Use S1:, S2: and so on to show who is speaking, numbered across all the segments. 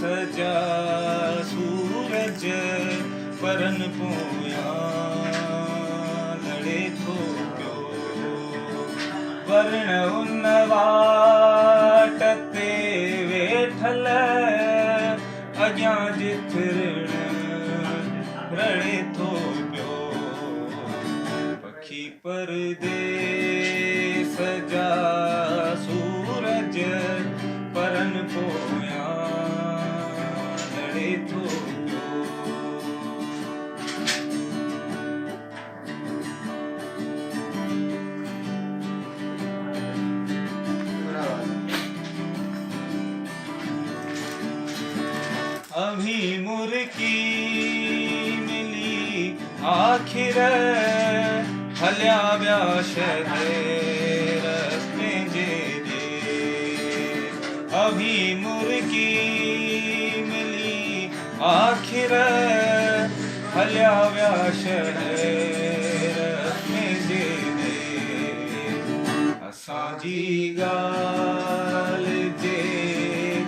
S1: सजा सूरज परन पोयां लड़े थो पियो वर्ण उन वाट ते वेठल अॻियां जिथरण रड़े थो पियो पखी परदेस जा सूरज परन पोयां लड़े थो पियो। अभी मुर्की मिली आखिर हलिया व्या शहर पंहिंजे जे अभी मुर्की मिली आखिर हलिया व्या शहर पंहिंजे जे असांजी ॻाल्हि जे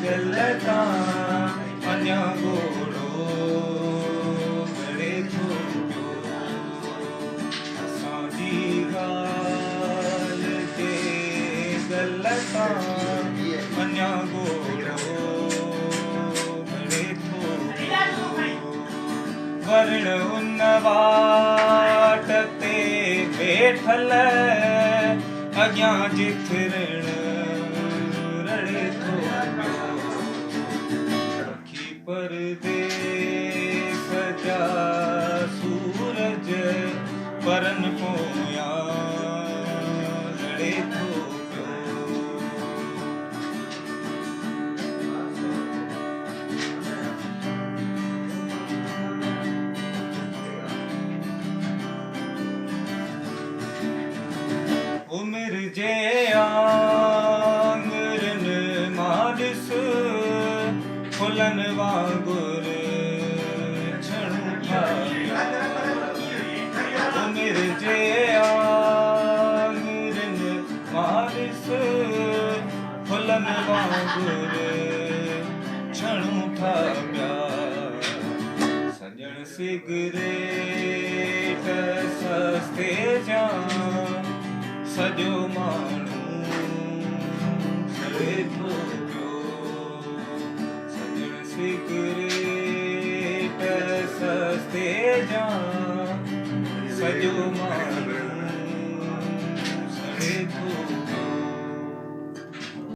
S1: गल तां अञा घोड़ो घड़े थो पियो असांजी ॻाल्हि जे गल तां अञा घोड़ो घड़े थो पियो वर्ण उन वाट ते वेठल अॻियां जिथरण रड़े थो पियो पखी परदेस जा सूरज परन पोयां लड़े थो पियो। उमिरि जे आंगुरन मां ॾिस फुलन वांगुर छणूं था उमिरि जे आंगुरन मां ॾिस फुलन वांगुर छणूं था पिया सॼण सिगरेट सस्ते जा सॼो माण्हू सड़े थो